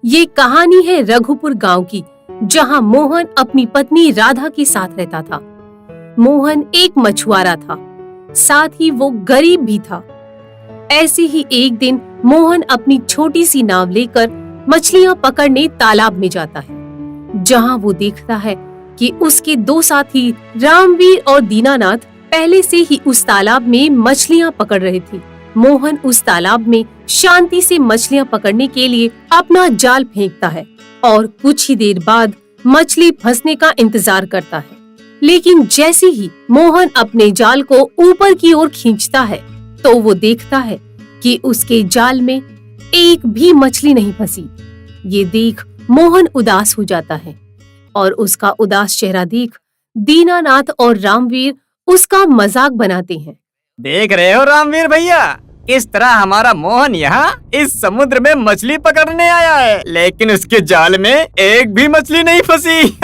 ये कहानी है रघुपुर गांव की, जहां मोहन अपनी पत्नी राधा के साथ रहता था। मोहन एक मछुआरा था, साथ ही वो गरीब भी था। ऐसे ही एक दिन मोहन अपनी छोटी सी नाव लेकर मछलियां पकड़ने तालाब में जाता है, जहां वो देखता है कि उसके दो साथी रामवीर और दीनानाथ पहले से ही उस तालाब में मछलियां पकड़ रहे थे। मोहन उस तालाब में शांति से मछलियां पकड़ने के लिए अपना जाल फेंकता है और कुछ ही देर बाद मछली फंसने का इंतजार करता है। लेकिन जैसे ही मोहन अपने जाल को ऊपर की ओर खींचता है तो वो देखता है कि उसके जाल में एक भी मछली नहीं फंसी। ये देख मोहन उदास हो जाता है और उसका उदास चेहरा देख दीनानाथ और रामवीर उसका मजाक बनाते हैं। देख रहे हो रामवीर भैया, इस तरह हमारा मोहन यहाँ इस समुद्र में मछली पकड़ने आया है, लेकिन उसके जाल में एक भी मछली नहीं फंसी।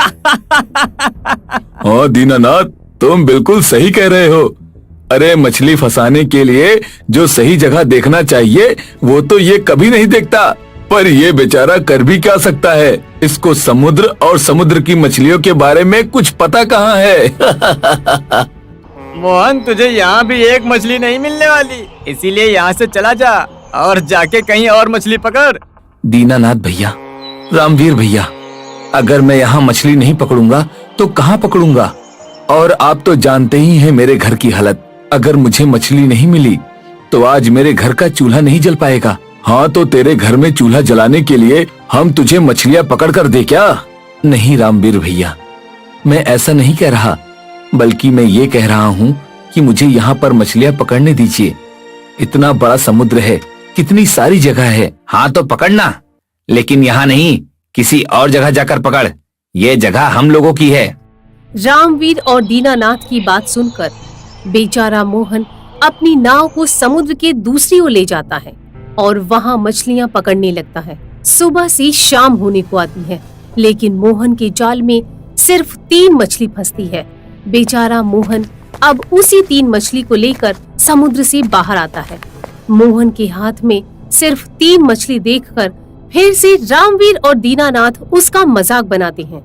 हाँ दीनानाथ, तुम बिल्कुल सही कह रहे हो। अरे मछली फंसाने के लिए जो सही जगह देखना चाहिए वो तो ये कभी नहीं देखता, पर ये बेचारा कर भी क्या सकता है। इसको समुद्र और समुद्र की मछलियों के बारे में कुछ पता कहाँ है। मोहन, तुझे यहाँ भी एक मछली नहीं मिलने वाली, इसीलिए यहाँ से चला जा और जाके कहीं और मछली पकड़। दीनानाथ भैया, रामवीर भैया, अगर मैं यहाँ मछली नहीं पकड़ूंगा तो कहाँ पकड़ूंगा? और आप तो जानते ही हैं मेरे घर की हालत। अगर मुझे मछली नहीं मिली तो आज मेरे घर का चूल्हा नहीं जल पाएगा। हाँ तो तेरे घर में चूल्हा जलाने के लिए हम तुझे मछलियाँ पकड़ कर दे क्या? नहीं रामवीर भैया, मैं ऐसा नहीं कह रहा, बल्कि मैं ये कह रहा हूँ कि मुझे यहाँ पर मछलियाँ पकड़ने दीजिए। इतना बड़ा समुद्र है, कितनी सारी जगह है। हाँ तो पकड़ना, लेकिन यहाँ नहीं, किसी और जगह जाकर पकड़। ये जगह हम लोगों की है। रामवीर और दीनानाथ की बात सुनकर बेचारा मोहन अपनी नाव को समुद्र के दूसरी ओर ले जाता है और वहाँ मछलियाँ पकड़ने लगता है। सुबह से शाम होने को आती है, लेकिन मोहन के जाल में सिर्फ 3 मछली फंसती है। बेचारा मोहन अब उसी 3 मछली को लेकर समुद्र से बाहर आता है। मोहन के हाथ में सिर्फ 3 मछली देखकर फिर से रामवीर और दीनानाथ उसका मजाक बनाते हैं।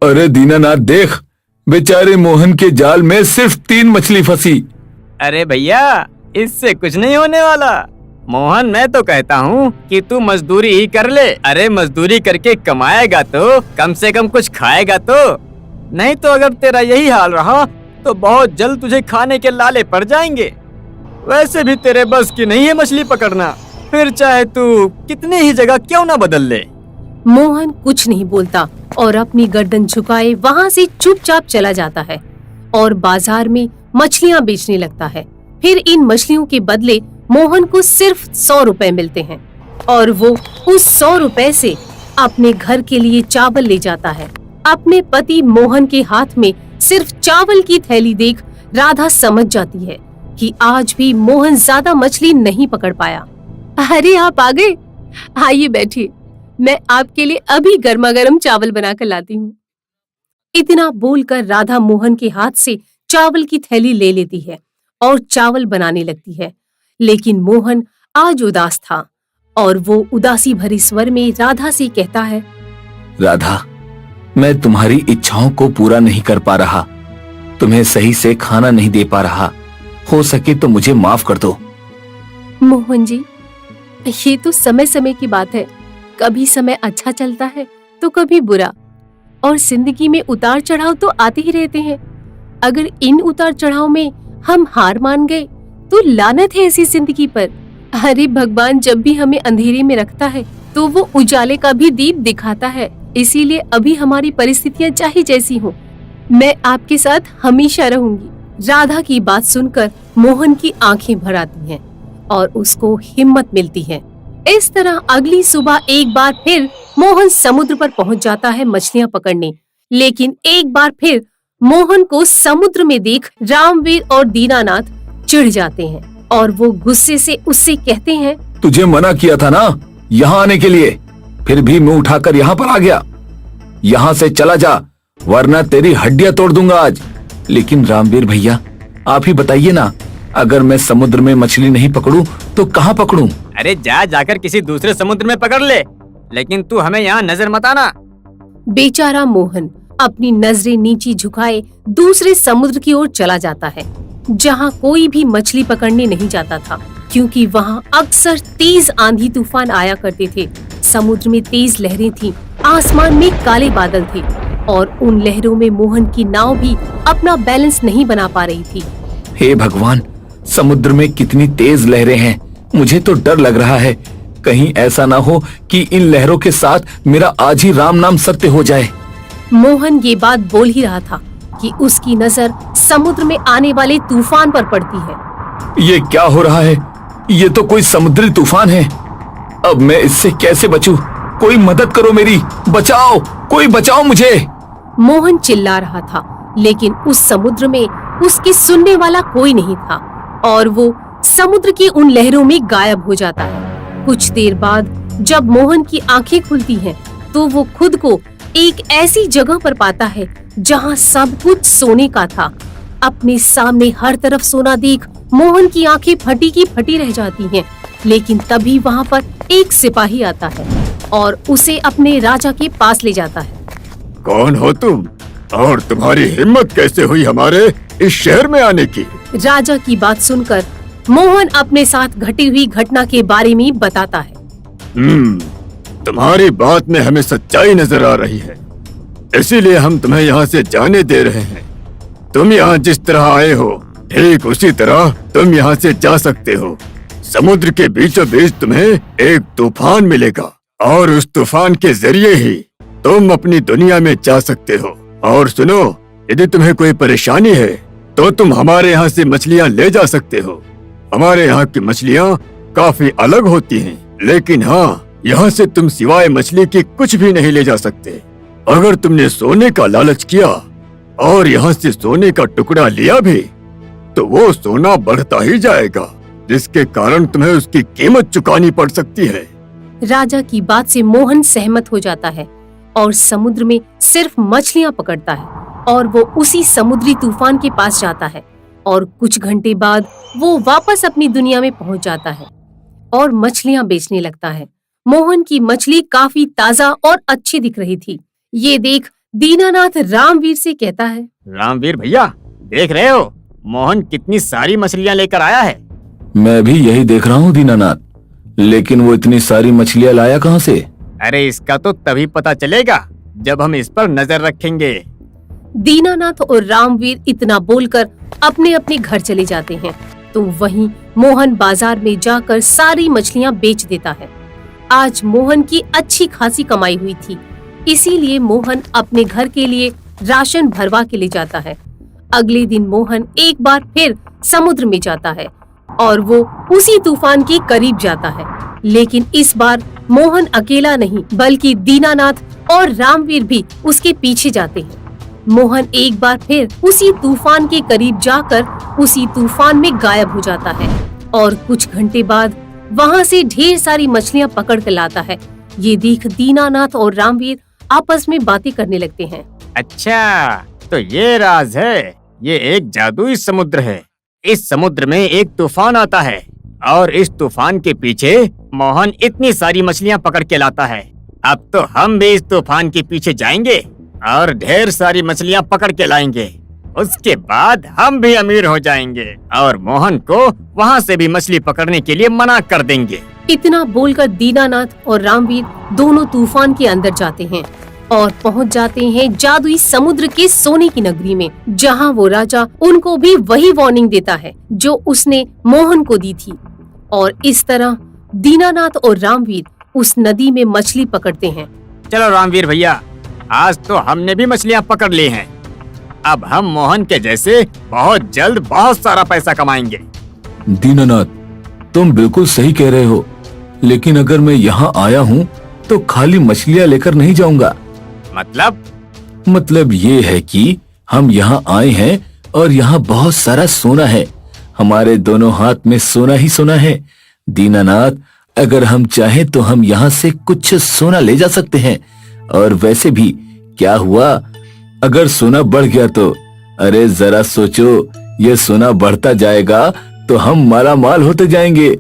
अरे दीनानाथ देख, बेचारे मोहन के जाल में सिर्फ 3 मछली फंसी। अरे भैया, इससे कुछ नहीं होने वाला। मोहन, मैं तो कहता हूँ कि तू मजदूरी ही कर ले। अरे मजदूरी करके कमाएगा तो कम से कम कुछ खाएगा तो, नहीं तो अगर तेरा यही हाल रहा तो बहुत जल्द तुझे खाने के लाले पड़ जाएंगे। वैसे भी तेरे बस की नहीं है मछली पकड़ना, फिर चाहे तू कितनी ही जगह क्यों ना बदल ले। मोहन कुछ नहीं बोलता और अपनी गर्दन झुकाए वहाँ से चुपचाप चला जाता है और बाजार में मछलियाँ बेचने लगता है। फिर इन मछलियों के बदले मोहन को सिर्फ 100 रुपए मिलते हैं और वो उस 100 रुपए से अपने घर के लिए चावल ले जाता है। अपने पति मोहन के हाथ में सिर्फ चावल की थैली देख राधा समझ जाती है कि आज भी मोहन ज्यादा मछली नहीं पकड़ पाया। अरे आप आ गए, आइए बैठिए, मैं आपके लिए अभी गर्मा गर्म चावल बनाकर लाती हूँ। इतना बोलकर राधा मोहन के हाथ से चावल की थैली ले लेती है और चावल बनाने लगती है। लेकिन मोहन आज उदास था और वो उदासी भरे स्वर में राधा से कहता है, राधा, मैं तुम्हारी इच्छाओं को पूरा नहीं कर पा रहा, तुम्हें सही से खाना नहीं दे पा रहा, हो सके तो मुझे माफ कर दो। मोहन जी, ये तो समय समय की बात है। कभी समय अच्छा चलता है तो कभी बुरा, और जिंदगी में उतार चढ़ाव तो आते ही रहते हैं। अगर इन उतार चढ़ाव में हम हार मान गए तो लानत है ऐसी जिंदगी पर। अरे भगवान जब भी हमें अंधेरे में रखता है तो वो उजाले का भी दीप दिखाता है। इसीलिए अभी हमारी परिस्थितियाँ चाहे जैसी हो, मैं आपके साथ हमेशा रहूंगी। राधा की बात सुनकर मोहन की आंखें भर आती हैं और उसको हिम्मत मिलती है। इस तरह अगली सुबह एक बार फिर मोहन समुद्र पर पहुंच जाता है मछलियां पकड़ने। लेकिन एक बार फिर मोहन को समुद्र में देख रामवीर और दीनानाथ चिढ़ जाते हैं और वो गुस्से से उससे कहते हैं, तुझे मना किया था ना यहाँ आने के लिए, फिर भी मुंह उठाकर यहाँ पर आ गया। यहाँ से चला जा, वरना तेरी हड्डियां तोड़ दूंगा आज। लेकिन रामवीर भैया, आप ही बताइए ना, अगर मैं समुद्र में मछली नहीं पकड़ूं तो कहाँ पकड़ूं? अरे जाकर किसी दूसरे समुद्र में पकड़ ले। लेकिन तू हमें यहाँ नजर मत आना। बेचारा मोहन अपनी नजरें नीचे झुकाए दूसरे समुद्र की ओर चला जाता है, जहाँ कोई भी मछली पकड़ने नहीं जाता था, क्योंकि वहाँ अक्सर तेज आंधी तूफान आया करते थे। समुद्र में तेज लहरें थीं, आसमान में काले बादल थे और उन लहरों में मोहन की नाव भी अपना बैलेंस नहीं बना पा रही थी। हे भगवान, समुद्र में कितनी तेज लहरें हैं। मुझे तो डर लग रहा है, कहीं ऐसा ना हो कि इन लहरों के साथ मेरा आज ही राम नाम सत्य हो जाए। मोहन ये बात बोल ही रहा था कि उसकी नजर समुद्र में आने वाले तूफान पर पड़ती है। ये क्या हो रहा है? ये तो कोई समुद्री तूफान है। अब मैं इससे कैसे बचूं? कोई मदद करो मेरी, बचाओ, कोई बचाओ मुझे। मोहन चिल्ला रहा था, लेकिन उस समुद्र में उसके सुनने वाला कोई नहीं था और वो समुद्र की उन लहरों में गायब हो जाता है। कुछ देर बाद जब मोहन की आंखें खुलती हैं, तो वो खुद को एक ऐसी जगह पर पाता है जहाँ सब कुछ सोने का था। अपने सामने हर तरफ सोना देख मोहन की आंखें फटी की फटी रह जाती हैं। लेकिन तभी वहाँ पर एक सिपाही आता है और उसे अपने राजा के पास ले जाता है। कौन हो तुम और तुम्हारी हिम्मत कैसे हुई हमारे इस शहर में आने की? राजा की बात सुनकर मोहन अपने साथ घटी हुई घटना के बारे में बताता है। तुम्हारी बात में हमें सच्चाई नजर आ रही है, इसीलिए हम तुम्हें यहाँ से जाने दे रहे हैं। तुम यहाँ जिस तरह आए हो, ठीक उसी तरह तुम यहाँ से जा सकते हो। समुद्र के बीचों बीच तुम्हें एक तूफान मिलेगा और उस तूफान के जरिए ही तुम अपनी दुनिया में जा सकते हो। और सुनो, यदि तुम्हें कोई परेशानी है तो तुम हमारे यहाँ से मछलियाँ ले जा सकते हो। हमारे यहाँ की मछलियाँ काफी अलग होती हैं, लेकिन हाँ, यहाँ से तुम सिवाय मछली की कुछ भी नहीं ले जा सकते। अगर तुमने सोने का लालच किया और यहाँ से सोने का टुकड़ा लिया भी, तो वो सोना बढ़ता ही जाएगा, जिसके कारण तुम्हें उसकी कीमत चुकानी पड़ सकती है। राजा की बात से मोहन सहमत हो जाता है और समुद्र में सिर्फ मछलियां पकड़ता है और वो उसी समुद्री तूफान के पास जाता है और कुछ घंटे बाद वो वापस अपनी दुनिया में पहुंच जाता है और मछलियां बेचने लगता है। मोहन की मछली काफी ताजा और अच्छी दिख रही थी। ये देख दीनानाथ रामवीर से कहता है, रामवीर भैया, देख रहे हो मोहन कितनी सारी मछलियाँ लेकर आया है। मैं भी यही देख रहा हूँ दीनानाथ, लेकिन वो इतनी सारी मछलियाँ लाया कहाँ से? अरे इसका तो तभी पता चलेगा जब हम इस पर नजर रखेंगे। दीनानाथ और रामवीर इतना बोलकर अपने अपने घर चले जाते हैं। तो वहीं मोहन बाजार में जाकर सारी मछलियां बेच देता है। आज मोहन की अच्छी खासी कमाई हुई थी, इसीलिए मोहन अपने घर के लिए राशन भरवा के ले जाता है। अगले दिन मोहन एक बार फिर समुद्र में जाता है और वो उसी तूफान के करीब जाता है, लेकिन इस बार मोहन अकेला नहीं बल्कि दीनानाथ और रामवीर भी उसके पीछे जाते हैं। मोहन एक बार फिर उसी तूफान के करीब जाकर उसी तूफान में गायब हो जाता है और कुछ घंटे बाद वहाँ से ढेर सारी मछलियाँ पकड़ कर लाता है। ये देख दीनानाथ और रामवीर आपस में बातें करने लगते हैं। अच्छा, तो ये राज है। ये एक जादुई समुद्र है। इस समुद्र में एक तूफान आता है और इस तूफान के पीछे मोहन इतनी सारी मछलियाँ पकड़ के लाता है। अब तो हम भी इस तूफान के पीछे जाएंगे और ढेर सारी मछलियाँ पकड़ के लाएंगे। उसके बाद हम भी अमीर हो जाएंगे और मोहन को वहाँ से भी मछली पकड़ने के लिए मना कर देंगे। इतना बोलकर दीनानाथ और रामवीर दोनों तूफान के अंदर जाते हैं और पहुंच जाते हैं जादुई समुद्र के सोने की नगरी में, जहां वो राजा उनको भी वही वार्निंग देता है जो उसने मोहन को दी थी। और इस तरह दीनानाथ और रामवीर उस नदी में मछली पकड़ते हैं। चलो रामवीर भैया, आज तो हमने भी मछलियाँ पकड़ ली हैं। अब हम मोहन के जैसे बहुत जल्द बहुत सारा पैसा कमाएंगे। दीनानाथ, तुम बिल्कुल सही कह रहे हो, लेकिन अगर मैं यहाँ आया हूँ तो खाली मछलियाँ लेकर नहीं जाऊंगा। मतलब ये है कि हम यहाँ आए हैं और यहाँ बहुत सारा सोना है। हमारे दोनों हाथ में सोना ही सोना है। दीनानाथ, अगर हम चाहें तो हम यहाँ से कुछ सोना ले जा सकते हैं। और वैसे भी क्या हुआ अगर सोना बढ़ गया तो? अरे जरा सोचो, ये सोना बढ़ता जाएगा तो हम माला माल होते जाएंगे।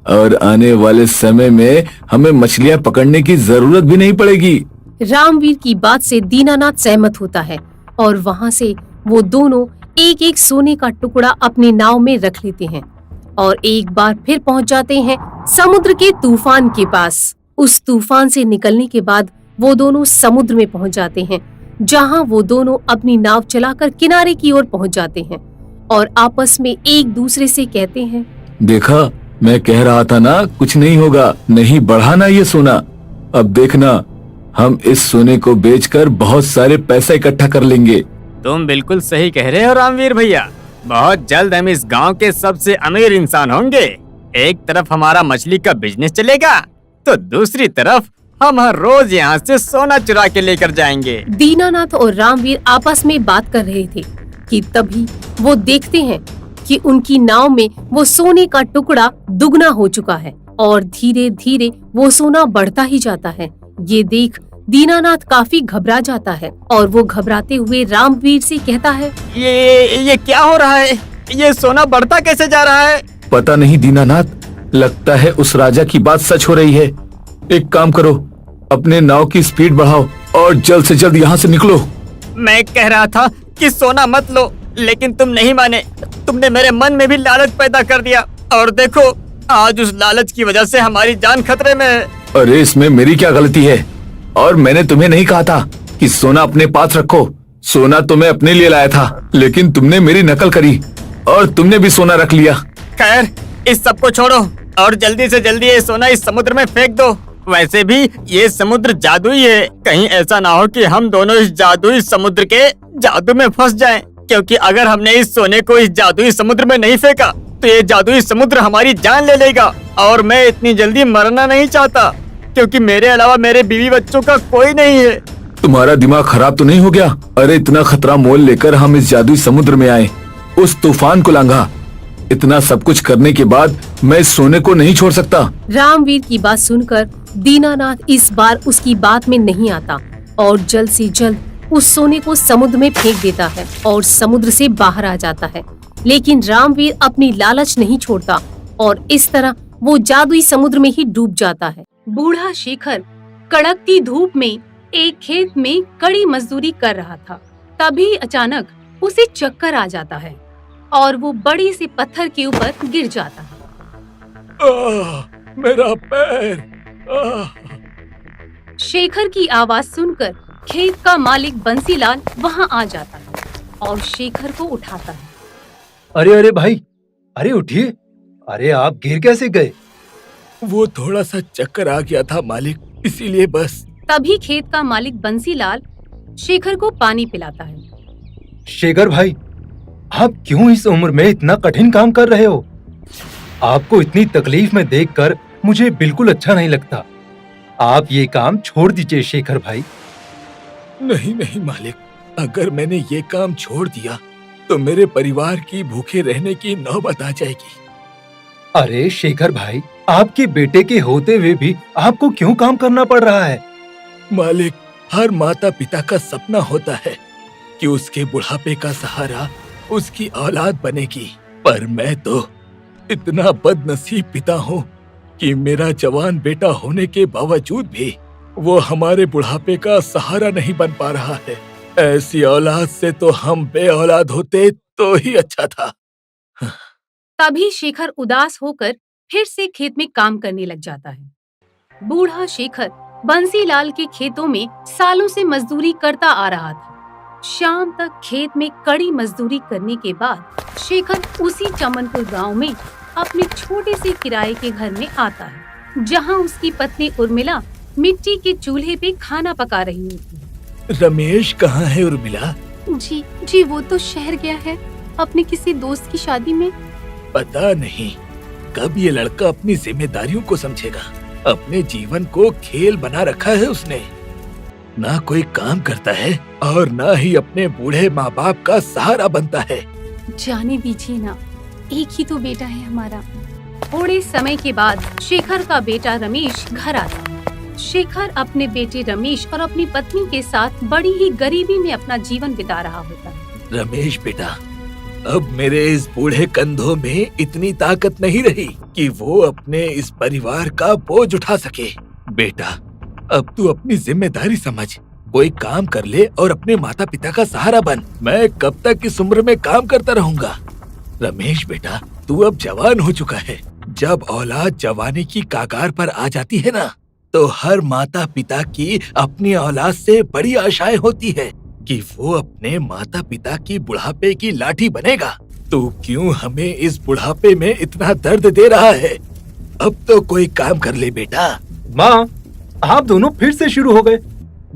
और आने वाले समय में हमें मछलियाँ पकड़ने की जरूरत भी नहीं पड़ेगी। रामवीर की बात से दीनानाथ सहमत होता है और वहाँ से वो दोनों एक एक सोने का टुकड़ा अपनी नाव में रख लेते हैं और एक बार फिर पहुँच जाते हैं समुद्र के तूफान के पास। उस तूफान से निकलने के बाद वो दोनों समुद्र में पहुँच जाते हैं, जहाँ वो दोनों अपनी नाव चलाकर किनारे की ओर पहुँच जाते हैं और आपस में एक दूसरे से कहते हैं, देखा, मैं कह रहा था ना, कुछ नहीं होगा, नहीं बढ़ाना ये सोना। अब देखना, हम इस सोने को बेचकर बहुत सारे पैसा इकट्ठा कर लेंगे। तुम बिल्कुल सही कह रहे हो रामवीर भैया। बहुत जल्द हम इस गांव के सबसे अमीर इंसान होंगे। एक तरफ हमारा मछली का बिजनेस चलेगा तो दूसरी तरफ हम हर रोज यहाँ से सोना चुरा के लेकर जाएंगे। दीनानाथ और रामवीर आपस में बात कर रहे थे कि तभी वो देखते हैं कि उनकी नाव में वो सोने का टुकड़ा दुगना हो चुका है और धीरे धीरे वो सोना बढ़ता ही जाता है। ये देख दीनानाथ काफी घबरा जाता है और वो घबराते हुए रामवीर से कहता है, ये क्या हो रहा है? ये सोना बढ़ता कैसे जा रहा है? पता नहीं दीनानाथ, लगता है उस राजा की बात सच हो रही है। एक काम करो, अपने नाव की स्पीड बढ़ाओ और जल्द से जल्द यहाँ से निकलो। मैं कह रहा था कि सोना मत लो, लेकिन तुम नहीं माने। तुमने मेरे मन में भी लालच पैदा कर दिया और देखो, आज उस लालच की वजह से हमारी जान खतरे में है। अरे इसमें मेरी क्या गलती है? और मैंने तुम्हें नहीं कहा था कि सोना अपने पास रखो। सोना तो मैं अपने लिए लाया था, लेकिन तुमने मेरी नकल करी और तुमने भी सोना रख लिया। खैर, इस सब को छोड़ो और जल्दी से जल्दी ये सोना इस समुद्र में फेंक दो। वैसे भी ये समुद्र जादुई है, कहीं ऐसा ना हो कि हम दोनों इस जादुई समुद्र के जादू में फंस जाएं। क्योंकि अगर हमने इस सोने को इस जादुई समुद्र में नहीं फेंका तो ये जादुई समुद्र हमारी जान ले लेगा और मैं इतनी जल्दी मरना नहीं चाहता, क्योंकि मेरे अलावा मेरे बीवी बच्चों का कोई नहीं है। तुम्हारा दिमाग खराब तो नहीं हो गया? अरे इतना खतरा मोल लेकर हम इस जादुई समुद्र में आए, उस तूफान को लांघा। इतना सब कुछ करने के बाद मैं इस सोने को नहीं छोड़ सकता। रामवीर की बात सुनकर दीनानाथ इस बार उसकी बात में नहीं आता और जल्द से जल्द उस सोने को समुद्र में फेंक देता है और समुद्र से बाहर आ जाता है। लेकिन रामवीर अपनी लालच नहीं छोड़ता और इस तरह वो जादुई समुद्र में ही डूब जाता है। बूढ़ा शेखर कड़कती धूप में एक खेत में कड़ी मजदूरी कर रहा था। तभी अचानक उसे चक्कर आ जाता है और वो बड़े से पत्थर के ऊपर गिर जाता है। मेरा पैर। शेखर की आवाज सुनकर खेत का मालिक बंसीलाल वहां आ जाता है और शेखर को उठाता है। अरे अरे भाई, अरे उठिए। अरे आप गिर कैसे गए? वो थोड़ा सा चक्कर आ गया था मालिक, इसीलिए बस। तभी खेत का मालिक बंसीलाल शेखर को पानी पिलाता है। शेखर भाई, आप क्यों इस उम्र में इतना कठिन काम कर रहे हो? आपको इतनी तकलीफ में देखकर मुझे बिल्कुल अच्छा नहीं लगता। आप ये काम छोड़ दीजिए शेखर भाई। नहीं नहीं मालिक, अगर मैंने ये काम छोड़ दिया तो मेरे परिवार की भूखे रहने की नौबत आ जाएगी। अरे शेखर भाई, आपके बेटे के होते हुए भी आपको क्यों काम करना पड़ रहा है? मालिक, हर माता पिता का सपना होता है कि उसके बुढ़ापे का सहारा उसकी औलाद बनेगी, पर मैं तो इतना बदनसीब पिता हूँ कि मेरा जवान बेटा होने के बावजूद भी वो हमारे बुढ़ापे का सहारा नहीं बन पा रहा है। ऐसी औलाद से तो हम बे औलाद होते तो ही अच्छा था। तभी शेखर उदास होकर फिर से खेत में काम करने लग जाता है। बूढ़ा शेखर बंसीलाल के खेतों में सालों से मजदूरी करता आ रहा था। शाम तक खेत में कड़ी मजदूरी करने के बाद शेखर उसी चमनपुर गांव में अपने छोटे से किराए के घर में आता है, जहां उसकी पत्नी उर्मिला मिट्टी के चूल्हे पे खाना पका रही होती है। रमेश कहाँ है उर्मिला? जी वो तो शहर गया है अपने किसी दोस्त की शादी में। पता नहीं कब ये लड़का अपनी जिम्मेदारियों को समझेगा। अपने जीवन को खेल बना रखा है उसने। ना कोई काम करता है और ना ही अपने बूढ़े माँ बाप का सहारा बनता है। जाने दीजिए ना, एक ही तो बेटा है हमारा। थोड़े समय के बाद शेखर का बेटा रमेश घर आता है। शेखर अपने बेटे रमेश और अपनी पत्नी के साथ बड़ी ही गरीबी में अपना जीवन बिता रहा होता है। रमेश बेटा, अब मेरे इस बूढ़े कंधों में इतनी ताकत नहीं रही कि वो अपने इस परिवार का बोझ उठा सके। बेटा, अब तू अपनी जिम्मेदारी समझ, कोई काम कर ले और अपने माता पिता का सहारा बन। मैं कब तक इस उम्र में काम करता रहूंगा? रमेश बेटा, तू अब जवान हो चुका है। जब औलाद जवानी की कागार पर आ जाती है ना, तो हर माता पिता की अपनी औलाद से बड़ी आशाएं होती है कि वो अपने माता पिता की बुढ़ापे की लाठी बनेगा। तू क्यों हमें इस बुढ़ापे में इतना दर्द दे रहा है? अब तो कोई काम कर ले बेटा। माँ, आप दोनों फिर से शुरू हो गए।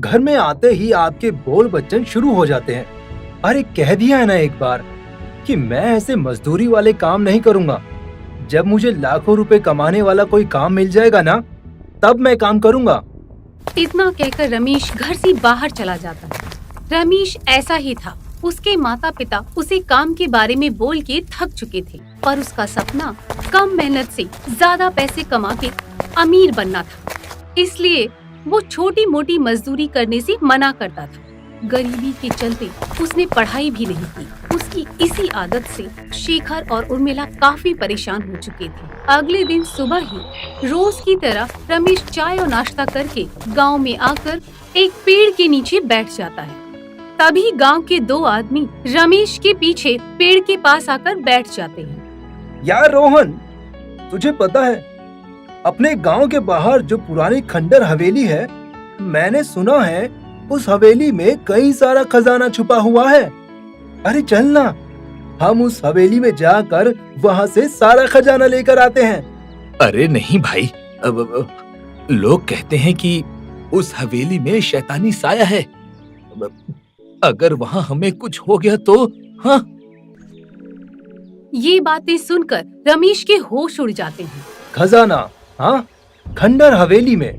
घर में आते ही आपके बोल बच्चन शुरू हो जाते हैं। अरे कह दिया है ना एक बार कि मैं ऐसे मजदूरी वाले काम नहीं करूंगा। जब मुझे लाखों रुपए कमाने वाला कोई काम मिल जाएगा ना, तब मैं काम करूंगा। इतना कहकर रमेश घर से बाहर चला जाता है। रमेश ऐसा ही था। उसके माता पिता उसे काम के बारे में बोल के थक चुके थे, पर उसका सपना कम मेहनत से ज्यादा पैसे कमा के अमीर बनना था। इसलिए वो छोटी मोटी मजदूरी करने से मना करता था। गरीबी के चलते उसने पढ़ाई भी नहीं की। उसकी इसी आदत से शेखर और उर्मिला काफी परेशान हो चुके थे। अगले दिन सुबह ही रोज की तरह रमेश चाय और नाश्ता करके गांव में आकर एक पेड़ के नीचे बैठ जाता है। तभी गांव के दो आदमी रमेश के पीछे पेड़ के पास आकर बैठ जाते हैं। यार रोहन, तुझे पता है अपने गांव के बाहर जो पुरानी खंडर हवेली है, मैंने सुना है उस हवेली में कई सारा खजाना छुपा हुआ है। अरे चल ना, हम उस हवेली में जाकर वहाँ से सारा खजाना लेकर आते हैं। अरे नहीं भाई, अब लोग कहते हैं कि उस हवेली में शैतानी साया है। अगर वहाँ हमें कुछ हो गया तो? हाँ। ये बातें सुनकर रमेश के होश उड़ जाते हैं। खजाना? हाँ, खंडर हवेली में।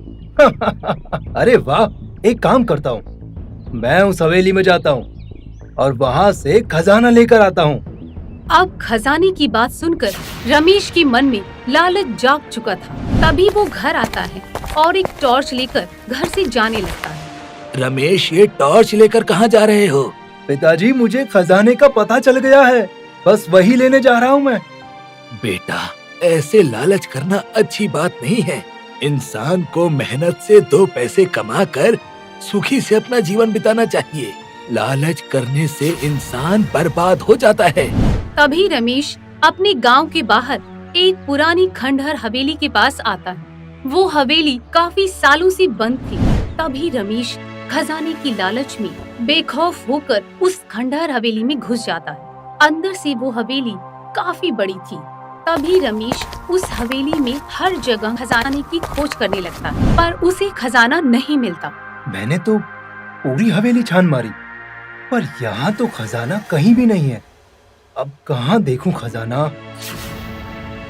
अरे वाह, एक काम करता हूँ, मैं उस हवेली में जाता हूँ और वहाँ से खजाना लेकर आता हूँ। अब खजाने की बात सुनकर रमेश के मन में लालच जाग चुका था। तभी वो घर आता है और एक टॉर्च लेकर घर से जाने लगता है। रमेश, ये टॉर्च लेकर कहाँ जा रहे हो? पिताजी, मुझे खजाने का पता चल गया है, बस वही लेने जा रहा हूँ मैं। बेटा, ऐसे लालच करना अच्छी बात नहीं है। इंसान को मेहनत से दो पैसे कमाकर सुखी से अपना जीवन बिताना चाहिए। लालच करने से इंसान बर्बाद हो जाता है। तभी रमेश अपने गांव के बाहर एक पुरानी खंडहर हवेली के पास आता है। वो हवेली काफी सालों से बंद थी। तभी रमेश खजाने की लालच में बेखौफ होकर उस खंडहर हवेली में घुस जाता है। अंदर से वो हवेली काफी बड़ी थी। तभी रमेश उस हवेली में हर जगह खजाने की खोज करने लगता है, पर उसे खजाना नहीं मिलता। मैंने तो पूरी हवेली छान मारी, पर यहाँ तो खजाना कहीं भी नहीं है। अब कहाँ देखूं खजाना?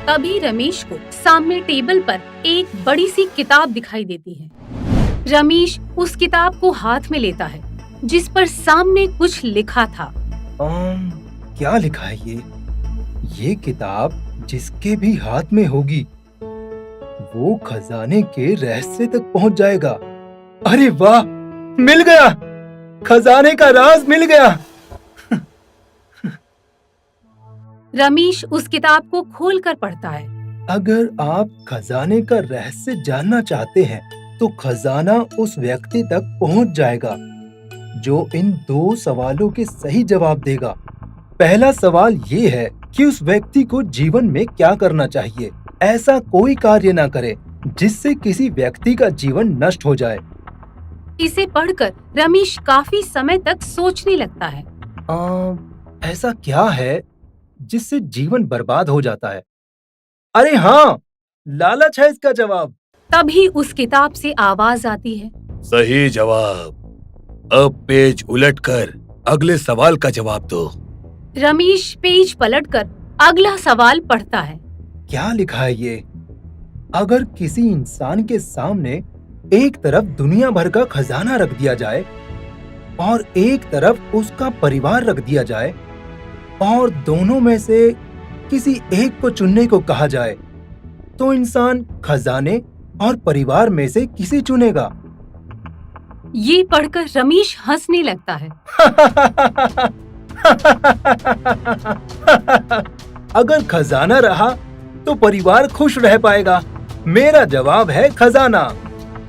तभी रमेश को सामने टेबल पर एक बड़ी सी किताब दिखाई देती है। रमेश उस किताब को हाथ में लेता है, जिस पर सामने कुछ लिखा था। क्या लिखा है ये किताब जिसके भी हाथ में होगी वो खजाने के रहस्य तक पहुंच जाएगा। अरे वाह, मिल गया, खजाने का राज मिल गया। रमेश उस किताब को खोलकर पढ़ता है। अगर आप खजाने का रहस्य जानना चाहते हैं तो खजाना उस व्यक्ति तक पहुंच जाएगा जो इन दो सवालों के सही जवाब देगा। पहला सवाल ये है कि उस व्यक्ति को जीवन में क्या करना चाहिए। ऐसा कोई कार्य ना करे जिससे किसी व्यक्ति का जीवन नष्ट हो जाए। इसे पढ़कर रमेश काफी समय तक सोचने लगता है। ऐसा क्या है जिससे जीवन बर्बाद हो जाता है? अरे हाँ, लालच है इसका जवाब। तभी उस किताब से आवाज आती है। सही जवाब। अब पेज उलटकर अगले सवाल का जवाब दो। रमेश पेज पलटकर अगला सवाल पढ़ता है। क्या लिखा है ये? अगर किसी इंसान के सामने एक तरफ दुनिया भर का खजाना रख दिया जाए और एक तरफ उसका परिवार रख दिया जाए और दोनों में से किसी एक को चुनने को कहा जाए, तो इंसान खजाने और परिवार में से किसे चुनेगा? ये पढ़कर रमेश हंसने लगता है। अगर खजाना रहा तो परिवार खुश रह पाएगा। मेरा जवाब है खजाना।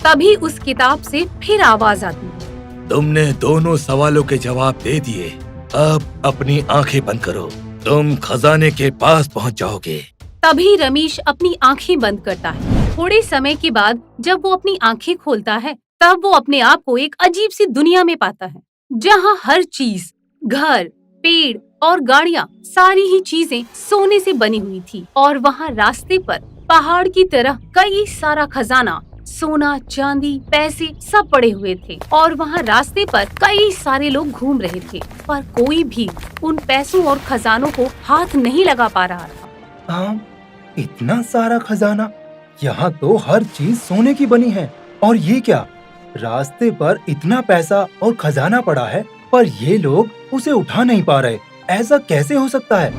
तभी उस किताब से फिर आवाज आती है। तुमने दोनों सवालों के जवाब दे दिए, अब अपनी आंखें बंद करो, तुम खजाने के पास पहुंच जाओगे। तभी रमेश अपनी आंखें बंद करता है। थोड़े समय के बाद जब वो अपनी आंखें खोलता है, तब वो अपने आप को एक अजीब सी दुनिया में पाता है, जहाँ हर चीज, घर, पेड़ और गाड़ियाँ, सारी ही चीजें सोने से बनी हुई थी। और वहाँ रास्ते पर पहाड़ की तरह कई सारा खजाना, सोना, चांदी, पैसे सब पड़े हुए थे। और वहाँ रास्ते पर कई सारे लोग घूम रहे थे, पर कोई भी उन पैसों और खजानों को हाथ नहीं लगा पा रहा था। हाँ, इतना सारा खजाना, यहाँ तो हर चीज सोने की बनी है। और ये क्या, रास्ते पर इतना पैसा और खजाना पड़ा है, पर ये लोग उसे उठा नहीं पा रहे। ऐसा कैसे हो सकता है?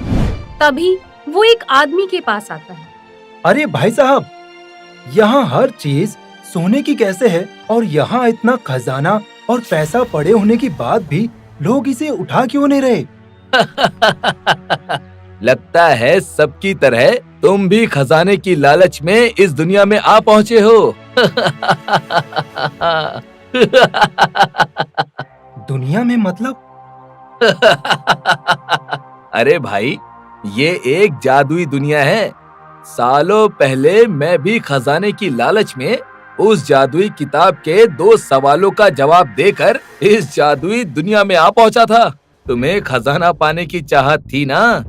तभी वो एक आदमी के पास आता है। अरे भाई साहब, यहाँ हर चीज सोने की कैसे है, और यहाँ इतना खजाना और पैसा पड़े होने के बाद भी लोग इसे उठा क्यों नहीं रहे? लगता है सबकी तरह तुम भी खजाने की लालच में इस दुनिया में आ पहुंचे हो। दुनिया में मतलब? अरे भाई, ये एक जादुई दुनिया है। सालों पहले मैं भी खजाने की लालच में उस जादुई किताब के 2 सवालों का जवाब देकर इस जादुई दुनिया में आ पहुंचा था। तुम्हें खजाना पाने की चाहत थी ना,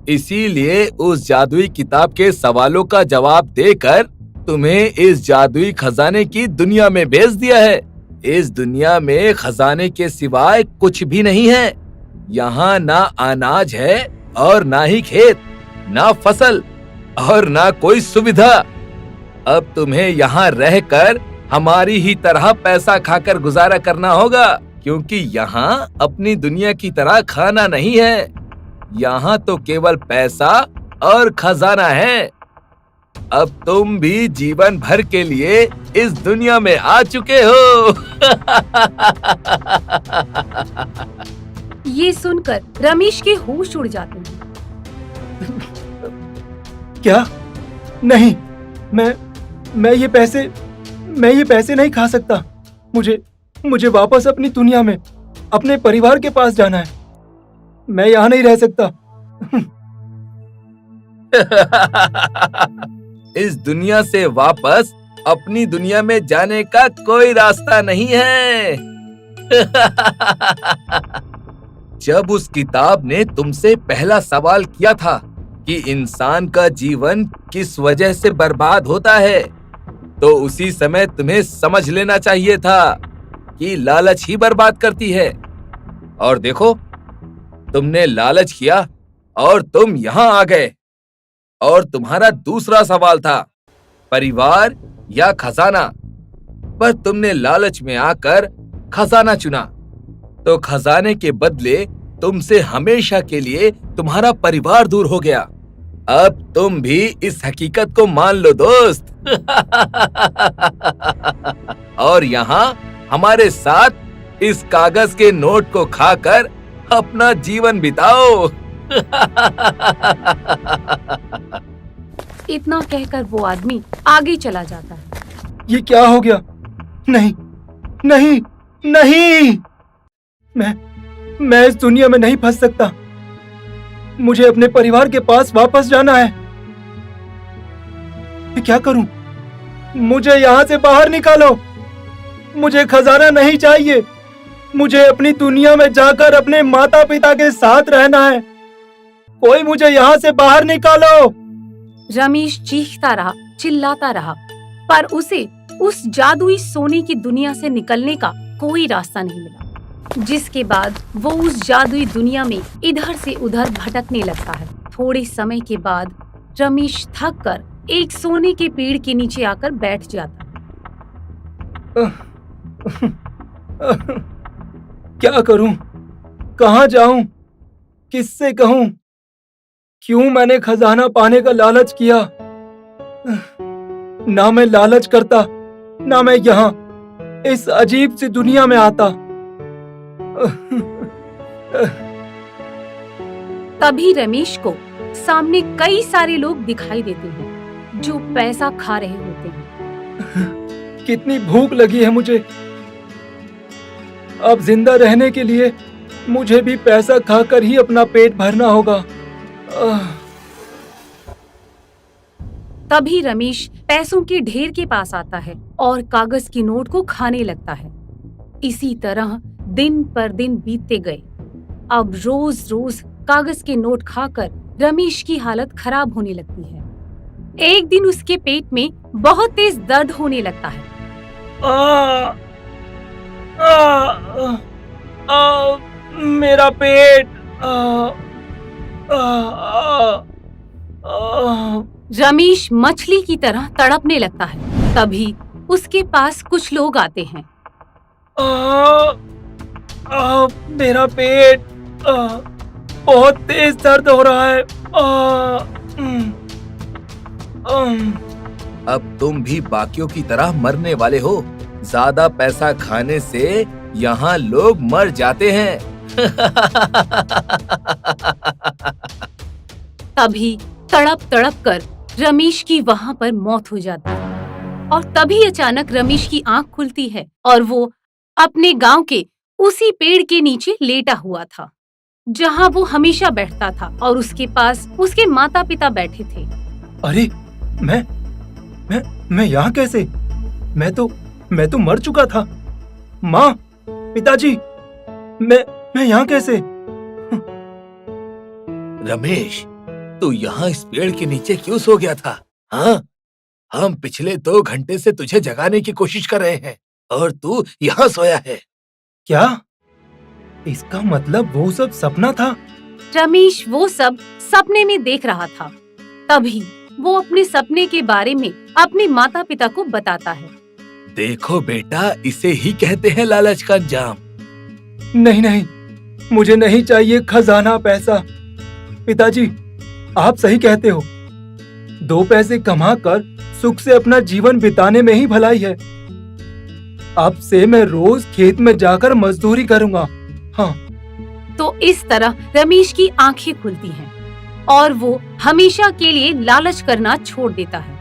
इसीलिए उस जादुई किताब के सवालों का जवाब देकर तुम्हें इस जादुई खजाने की दुनिया में भेज दिया है। इस दुनिया में खजाने के सिवाय कुछ भी नहीं है। यहाँ ना अनाज है और ना ही खेत, ना फसल और ना कोई सुविधा। अब तुम्हें यहाँ रहकर हमारी ही तरह पैसा खाकर गुजारा करना होगा, क्योंकि यहाँ अपनी दुनिया की तरह खाना नहीं है। यहाँ तो केवल पैसा और खजाना है। अब तुम भी जीवन भर के लिए इस दुनिया में आ चुके हो। ये सुनकर रमेश के होश उड़ जाते हैं। क्या? नहीं, मैं ये पैसे नहीं खा सकता। मुझे वापस अपनी दुनिया में अपने परिवार के पास जाना है। मैं यहाँ नहीं रह सकता। इस दुनिया से वापस अपनी दुनिया में जाने का कोई रास्ता नहीं है। जब उस किताब ने तुमसे पहला सवाल किया था कि इंसान का जीवन किस वजह से बर्बाद होता है, तो उसी समय तुम्हें समझ लेना चाहिए था कि लालच ही बर्बाद करती है। और देखो, तुमने लालच किया और तुम यहाँ आ गए। और तुम्हारा दूसरा सवाल था परिवार या खजाना, पर तुमने लालच में आकर खजाना चुना। तो खजाने के बदले तुमसे हमेशा के लिए तुम्हारा परिवार दूर हो गया। अब तुम भी इस हकीकत को मान लो दोस्त। और यहाँ हमारे साथ इस कागज के नोट को खाकर अपना जीवन बिताओ। इतना कहकर वो आदमी आगे चला जाता है। ये क्या हो गया? नहीं, नहीं, नहीं! मैं इस दुनिया में नहीं फंस सकता। मुझे अपने परिवार के पास वापस जाना है। मैं क्या करूं? मुझे यहाँ से बाहर निकालो। मुझे खजाना नहीं चाहिए। मुझे अपनी दुनिया में जाकर अपने माता पिता के साथ रहना है। कोई मुझे यहाँ से बाहर निकालो। रमेश चीखता रहा, चिल्लाता रहा, पर उसे उस जादुई सोने की दुनिया से निकलने का कोई रास्ता नहीं मिला। जिसके बाद वो उस जादुई दुनिया में इधर से उधर भटकने लगता है। थोड़े समय के बाद रमेश थक कर एक सोने के पेड़ के नीचे आकर बैठ जाता है। क्या करूं? कहाँ जाऊं? किससे कहूं? क्यों मैंने खजाना पाने का लालच किया? ना मैं लालच करता, ना मैं यहाँ इस अजीब सी दुनिया में आता। तभी रमेश को सामने कई सारे लोग दिखाई देते हैं जो पैसा खा रहे होते हैं। कितनी भूख लगी है मुझे। अब जिंदा रहने के लिए मुझे भी पैसा खाकर ही अपना पेट भरना होगा। तभी रमेश पैसों के ढेर के पास आता है और कागज की नोट को खाने लगता है। इसी तरह दिन पर दिन बीतते गए। अब रोज रोज कागज के नोट खाकर रमेश की हालत खराब होने लगती है। एक दिन उसके पेट में बहुत तेज दर्द होने लगता है। मेरा पेट। रमेश मछली की तरह तड़पने लगता है। तभी उसके पास कुछ लोग आते हैं। मेरा पेट। बहुत तेज दर्द हो रहा है। अब तुम भी बाकियों की तरह मरने वाले हो। ज्यादा पैसा खाने से यहाँ लोग मर जाते हैं। तभी तड़प तड़प कर रमेश की वहां पर मौत हो जाती है और तभी अचानक रमेश की आंख खुलती है और वो अपने गांव के उसी पेड़ के नीचे लेटा हुआ था जहां वो हमेशा बैठता था और उसके पास उसके माता पिता बैठे थे। अरे मैं यहाँ कैसे? मैं तो मर चुका था। माँ, पिताजी, मैं यहाँ कैसे? रमेश, तू यहाँ इस पेड़ के नीचे क्यों सो गया था? हाँ, हम पिछले 2 घंटे से तुझे जगाने की कोशिश कर रहे हैं और तू यहाँ सोया है। क्या? इसका मतलब वो सब सपना था? रमेश वो सब सपने में देख रहा था। तभी वो अपने सपने के बारे में अपने माता पिता को बताता है। देखो बेटा, इसे ही कहते हैं लालच का अंजाम। नहीं, मुझे नहीं चाहिए खजाना पैसा। पिताजी, आप सही कहते हो। 2 पैसे कमाकर सुख से अपना जीवन बिताने में ही भलाई है। अब से मैं रोज खेत में जाकर मजदूरी करूंगा। हाँ। तो इस तरह रमेश की आंखें खुलती हैं और वो हमेशा के लिए लालच करना छोड़ देता है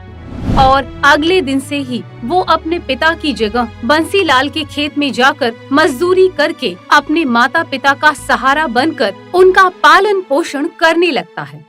और अगले दिन से ही वो अपने पिता की जगह बंसीलाल के खेत में जाकर मजदूरी करके अपने माता पिता का सहारा बनकर उनका पालन पोषण करने लगता है।